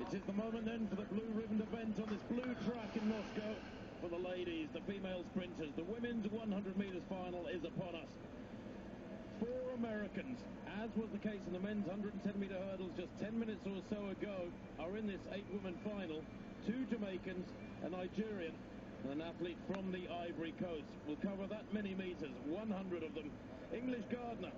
It is the moment then for the blue-ribboned event on this blue track in Moscow. For the ladies, the female sprinters, the women's 100 metres final is upon us. 4 Americans, as was the case in the men's 110-metre hurdles just 10 minutes or so ago, are in this 8-woman final. 2 Jamaicans, a Nigerian, and an athlete from the Ivory Coast. We'll cover that many metres, 100 of them. English Gardner,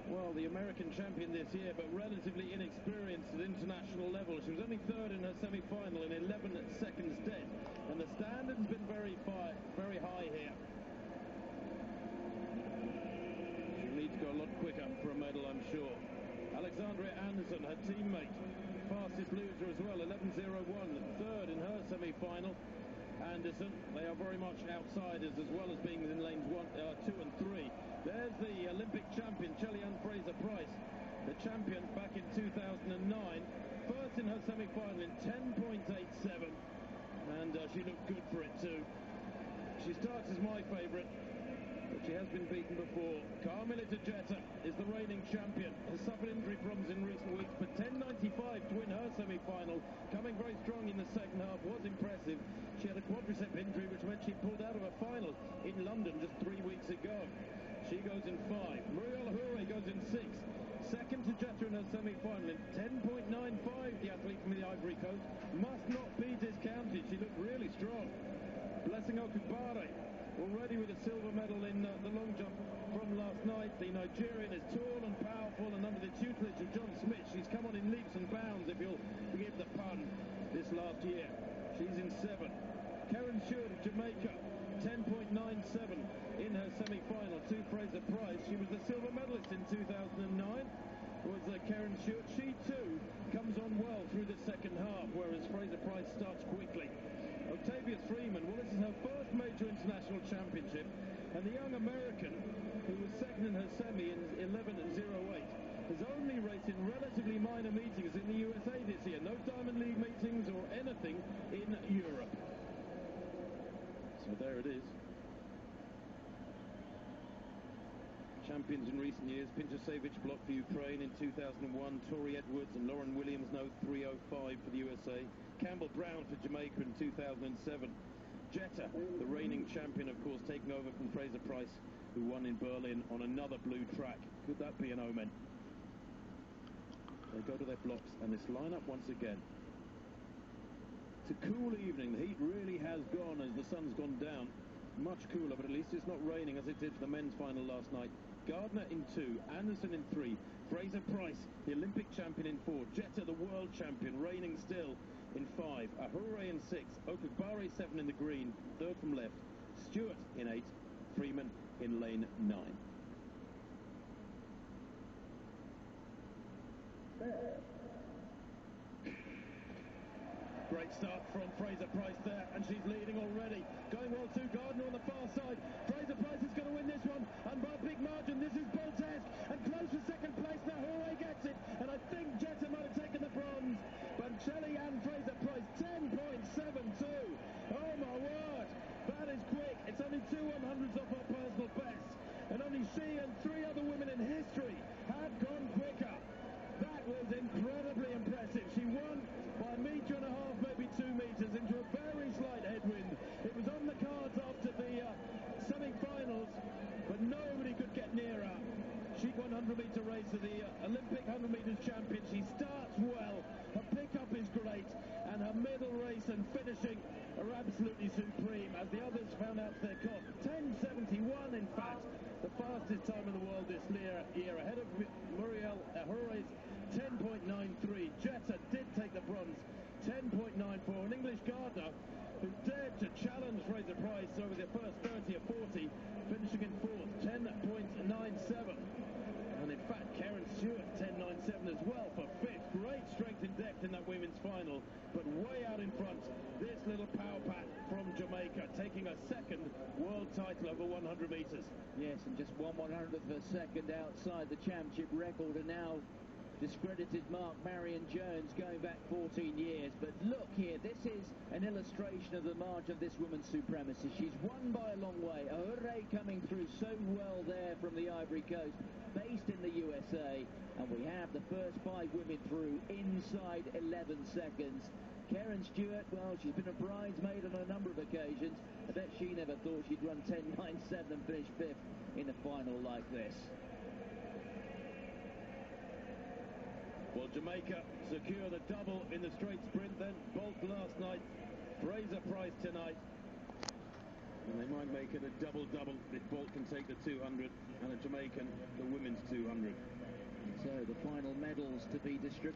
well, the American champion this year, but relatively inexperienced at international level. She was only 3rd in her semi-final in 11 seconds dead, and the standard's been very high here. She'll need to go a lot quicker for a medal, I'm sure. Alexandria Anderson, her teammate, fastest loser as well, 11.01, 3rd in her semi-final. Anderson, they are very much outsiders as well as being in lanes 2 and 3. There's the Olympic champion, Shelly Fraser Price, the champion back in 2009, 1st in her semi-final in 10.87, and she looked good for it too. She starts as my favourite, but she has been beaten before. Carmelita Jetta is the reigning champion, has suffered injury problems in recent weeks, but 10.95 to win her semi-final, coming very strong in the second half, was impressive. She had a quadricep injury which meant she pulled out of a final in London just 3 weeks ago. She goes in 5. Muriel Hure goes in 6. Second to Jetta in her semi-final in 10.95, the athlete from the Ivory Coast. Must not be discounted. She looked really strong. Blessing Okubare, already with a silver medal in the long jump from last night. The Nigerian is tall and powerful, and under the tutelage of John Smith, she's come on in leaps and bounds, if you'll forgive the pun, this last year. She's in 7. Karen Stewart of Jamaica, 10.97 in her semi-final to Fraser Price. She was the silver medalist in 2009, was Karen Stewart. She too comes on well through the second half, whereas Fraser Price starts quickly. Octavia Freeman, well, this is her first major international championship, and the young American, who was second in her semi in 11.08, has only raced in relatively minor meetings in the USA this year. No Diamond League meetings or anything in Europe. So there it is. Champions in recent years, Pinchasevich blocked for Ukraine in 2001, Tori Edwards and Lauren Williams, no 3.05 for the USA. Campbell Brown for Jamaica in 2007. Jetta, the reigning champion, of course, taking over from Fraser Price, who won in Berlin on another blue track. Could that be an omen? They go to their blocks, and this line-up once again. It's a cool evening. The heat really has gone as the sun's gone down. Much cooler, but at least it's not raining as it did for the men's final last night. Gardner in 2, Anderson in 3, Fraser Price, the Olympic champion in 4, Jetta, the world champion, reigning still in 5, Ahure in 6, Okubare 7 in the green, 3rd from left, Stewart in 8, Freeman in lane 9. Great start from Fraser Price there, and she's leading already. Going well too, Gardner on the far side. Fraser Price is going to win this one, and by a big margin. This is Boltesque, and close for second place now. Hure gets it, and I think Jetta might have taken the bronze, but Shelly and Fraser Price, 10.72. Oh my word, that is quick. It's only 2 100ths off her personal best, and only she and 3 other women in history have gone quicker. That was incredibly impressive. She won by 1.5 meters, maybe 2 meters, into a very slight headwind. It was on the cards after the semi-finals, but nobody could get near her. She won 100-meter race of the Olympic 100 meters champion. She starts well, her pickup is great, and her middle race and finishing are absolutely supreme, as the others found out to their cost. 10.71, in fact, the fastest time in the world this year, ahead of Muriel Hure's 10.93. Jetta did take the bronze, 10.94. An English Gardner who dared to challenge Fraser Price over the first 30 or 40, finishing in 4th, 10.97. And in fact, Karen Stewart, 10.97 as well for 5th. Great strength and depth in that women's final, but way out in front, this little power pack from Jamaica, taking a 2nd world title over 100 metres. Yes, and just 1/100th of a second outside the championship record, and now discredited Mark Marion Jones going back 14 years. But look here, this is an illustration of the march of this woman's supremacy. She's won by a long way. Ahurre coming through so well there from the Ivory Coast, based in the USA. And we have the first 5 women through inside 11 seconds. Karen Stewart, well, she's been a bridesmaid on a number of occasions. I bet she never thought she'd run 10.97 and finish 5th in a final like this. Well, Jamaica secure the double in the straight sprint, then Bolt last night, Fraser Price tonight. And they might make it a double-double if Bolt can take the 200 and a Jamaican the women's 200. So the final medals to be distributed.